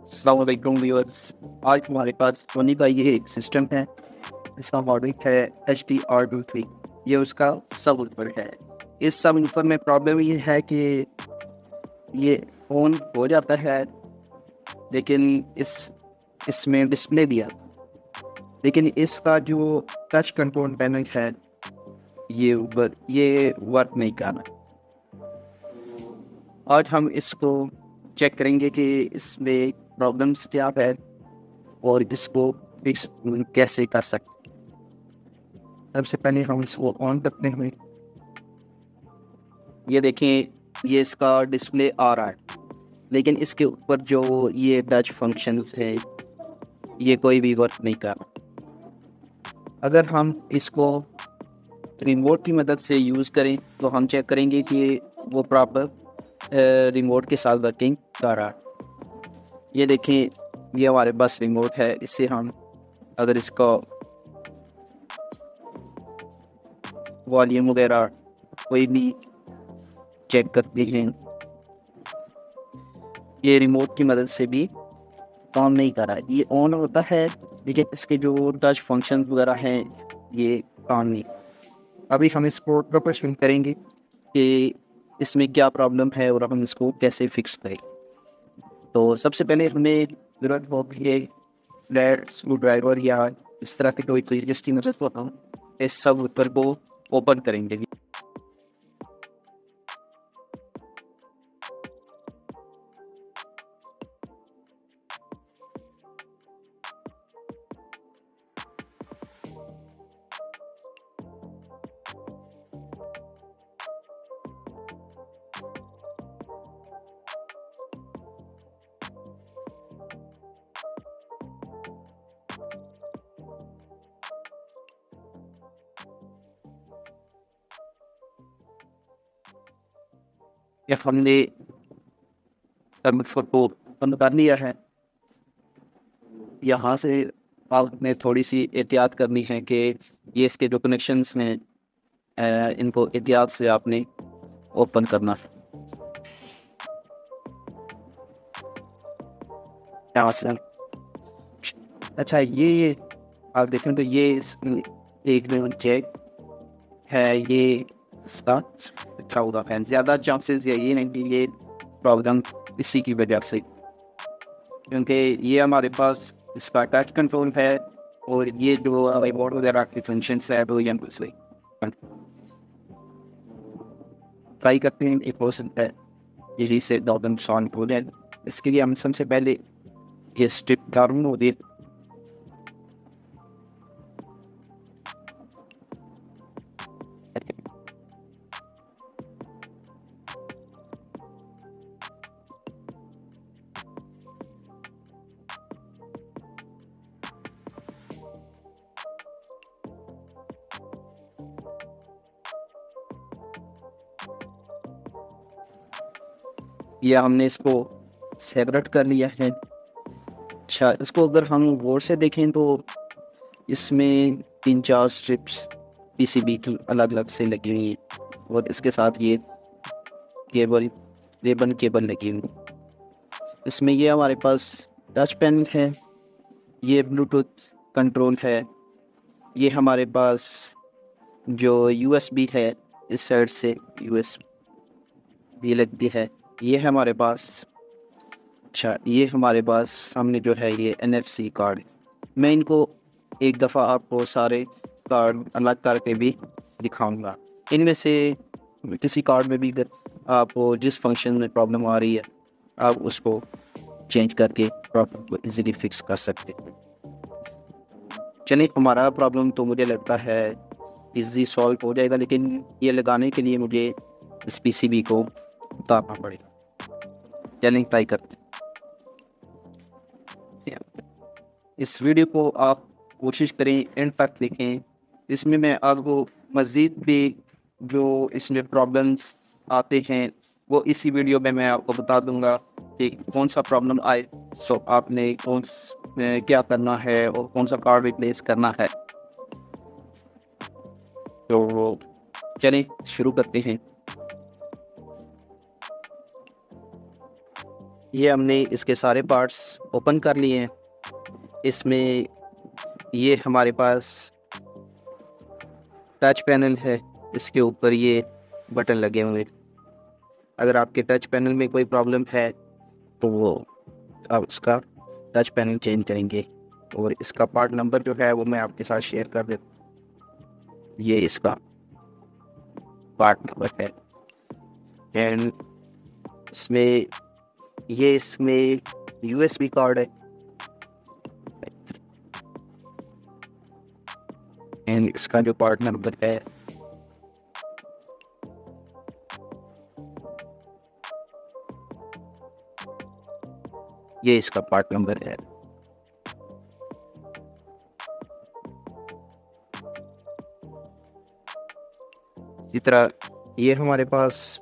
अस्सलाम वालेकुम व्यूअर्स। आज हमारे पास सोनी का ये एक सिस्टम है। इसका मॉडल है HT-RT3। ये उसका सबवूफर है। इस सबवूफर में प्रॉब्लम ये है कि ये ऑन हो जाता है, लेकिन इसमें डिस्प्ले दिया, लेकिन इसका जो टच कंट्रोल पैनल है ये वर्क नहीं कर रहा। आज हम इसको चेक करेंगे कि इसमें प्रॉब्लम्स क्या है और इसको फिक्स कैसे कर सकते। सबसे पहले हम इसको ऑन करते हैं। ये देखें, ये इसका डिस्प्ले आ रहा है, लेकिन इसके ऊपर जो ये टच फंक्शंस है ये कोई भी वर्क नहीं कर रहा। अगर हम इसको रिमोट की मदद से यूज़ करें तो हम चेक करेंगे कि वो प्रॉपर रिमोट के साथ वर्किंग कर रहा है। ये देखें, ये हमारे पास रिमोट है। इससे हम अगर इसका वॉल्यूम वगैरह कोई भी चेक करते हैं, ये रिमोट की मदद से भी काम नहीं कर रहा है। ये ऑन होता है, लेकिन इसके जो टच फंक्शन वगैरह हैं ये काम नहीं। अभी हम इसको ट्रबल करेंगे कि इसमें क्या प्रॉब्लम है और हम इसको कैसे फिक्स करें। तो सबसे पहले हमें ज़रूरत होगी एक फ्लैट स्क्रू ड्राइवर या इस तरह की कोई चीज़ जिसकी मदद से हम इस सब ऊपर को ओपन करेंगे। या हमने सब को बंद कर लिया है। यहाँ से आपने थोड़ी सी एहतियात करनी है कि ये इसके जो कनेक्शंस हैं इनको एहतियात से आपने ओपन करना है। यहाँ से अच्छा, ये आप देखें तो ये एक चेक है, ये इसका अच्छा होगा फैन। ज़्यादा चांसेस यही नहीं कि ये प्रॉब्लम इसी की वजह से, क्योंकि ये हमारे पास इसका टच कंट्रोल है और ये जो रिमोट वगैरह की फंक्शंस है वो यहाँ से ट्राई करते हैं। एक परसेंट है यही से प्रॉब्लम सॉल्व हो जाए। इसके लिए हम सबसे पहले ये स्ट्रिप डाउन हो दे। या हमने इसको सेपरेट कर लिया है। अच्छा, इसको अगर हम गौर से देखें तो इसमें 3-4 स्ट्रिप्स पीसीबी की अलग अलग से लगी हुई हैं और इसके साथ ये केबल रेबन केबल लगी हुई है। इसमें ये हमारे पास टच पेन है, ये ब्लूटूथ कंट्रोल है, ये हमारे पास जो यूएसबी है इस साइड से यूएसबी लगती है, ये है हमारे पास। अच्छा, ये हमारे पास सामने जो है ये एनएफसी कार्ड। मैं इनको एक दफ़ा आपको सारे कार्ड अलग करके भी दिखाऊंगा। इनमें से किसी कार्ड में भी अगर आपको जिस फंक्शन में प्रॉब्लम आ रही है आप उसको चेंज करके प्रॉब्लम को इजीली फिक्स कर सकते हैं। चलिए, हमारा प्रॉब्लम तो मुझे लगता है इजी सॉल्व हो जाएगा, लेकिन ये लगाने के लिए मुझे इस पीसीबी को उतारना पड़ेगा। चलिए ट्राई करते हैं। इस वीडियो को आप कोशिश करें एंड तक देखें। इसमें मैं आपको मज़ीद भी जो इसमें प्रॉब्लम्स आते हैं वो इसी वीडियो में मैं आपको बता दूंगा कि कौन सा प्रॉब्लम आए सो आपने क्या करना है और कौन सा कार्ड रिप्लेस करना है। तो चलिए शुरू करते हैं। ये हमने इसके सारे पार्ट्स ओपन कर लिए हैं। इसमें ये हमारे पास टच पैनल है, इसके ऊपर ये बटन लगे हुए। अगर आपके टच पैनल में कोई प्रॉब्लम है तो वो आप उसका टच पैनल चेंज करेंगे। और इसका पार्ट नंबर जो है वो मैं आपके साथ शेयर कर देता हूँ। ये इसका पार्ट नंबर है। एंड इसमें यूएसबी कार्ड है। एंड इसका जो पार्ट नंबर है ये इसका पार्ट नंबर है। इसी तरह ये हमारे पास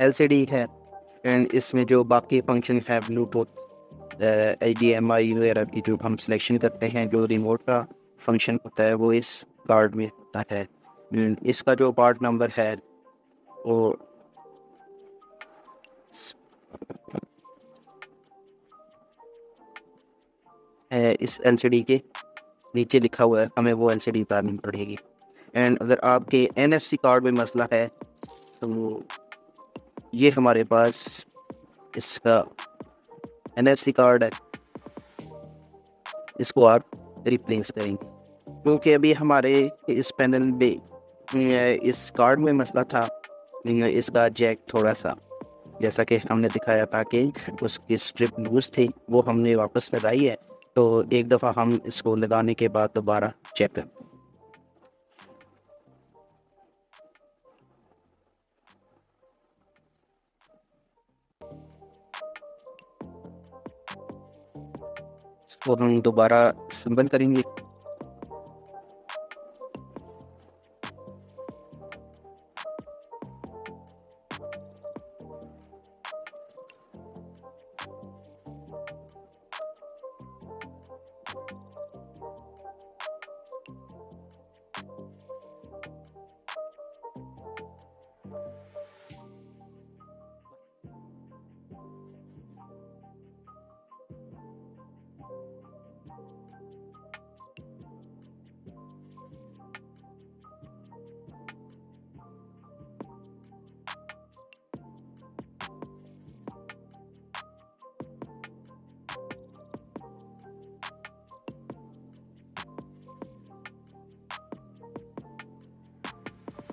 एलसीडी है। एंड इसमें जो बाकी फंक्शन है ब्लूटूथ, HDMI वगैरह की जो हम सिलेक्शन करते हैं, जो रिमोट का फंक्शन होता है वो इस कार्ड में होता है। इसका जो पार्ट नंबर है वो है इस एलसीडी के नीचे लिखा हुआ है, हमें वो एलसीडी उतारनी पड़ेगी। एंड अगर आपके NFC कार्ड में मसला है तो ये हमारे पास इसका NFC कार्ड है, इसको आप रिप्लेस करेंगे। क्योंकि अभी हमारे इस पैनल में इस कार्ड में मसला था, इसका जैक थोड़ा सा, जैसा कि हमने दिखाया था कि उसकी स्ट्रिप लूज थी, वो हमने वापस लगाई है। तो एक दफ़ा हम इसको लगाने के बाद दोबारा चेक करें। इसको हम दोबारा सिंबल करेंगे।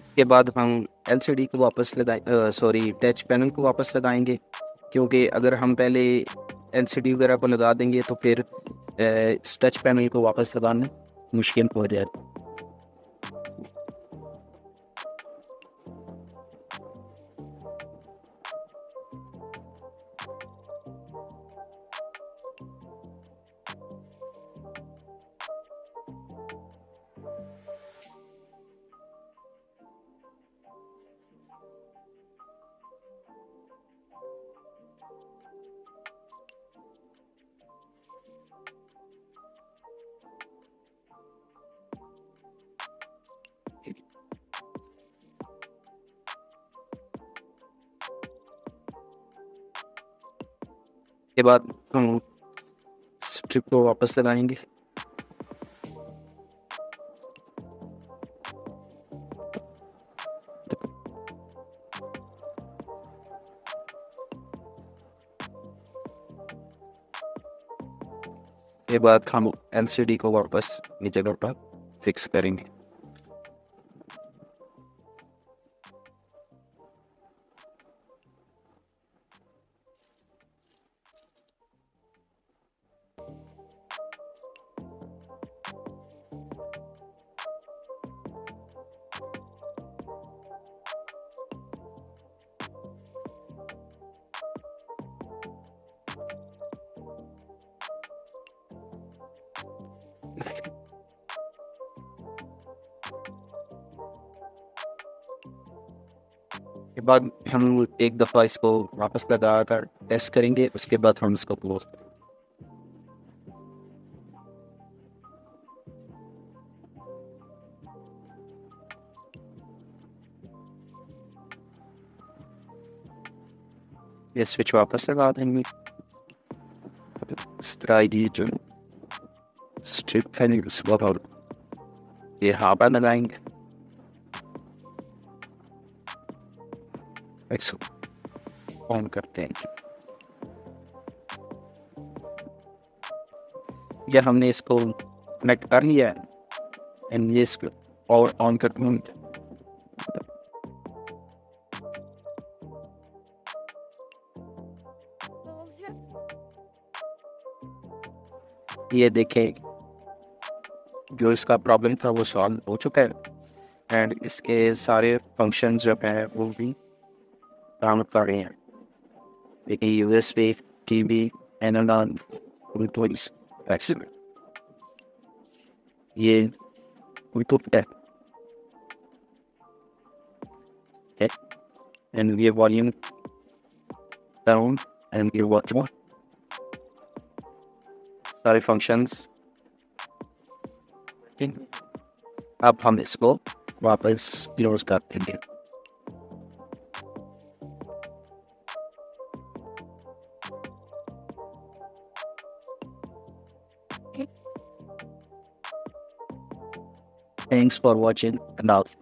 इसके बाद हम एलसीडी को वापस टच पैनल को वापस लगाएंगे। क्योंकि अगर हम पहले एलसीडी वगैरह को लगा देंगे तो फिर इस टच पैनल को वापस लगाना मुश्किल हो जाएगा। के बाद हम स्ट्रिप को वापस लगाएंगे। के बाद हम एलसीडी को वापस नीचे जगह पर फिक्स करेंगे। के बाद हम एक दफ़ा इसको वापस लगा कर टेस्ट करेंगे, उसके बाद हम इसको क्लोज। ये स्विच वापस लगा देंगे। इस तरह ये जो स्ट्रिप है ये यहाँ पर लगाएंगे। इसको ऑन करते हैं। या हमने इसको कनेक्ट कर लिया है एंड ये इसको और ऑन करते हैं। ये देखें जो इसका प्रॉब्लम था वो सॉल्व हो चुका है एंड इसके सारे फंक्शंस जो हैं वो भी काम कर रहे हैं। देखिए यूएसबी, टीवी, एनालॉग, ब्लूटूथ, ये ब्लूटूथ है एंड ये वॉल्यूम डाउन एंड ये वॉल्यूम सारे फंक्शंस। अब हम इसको वापस क्लोज कर देंगे। Thanks for watching and out.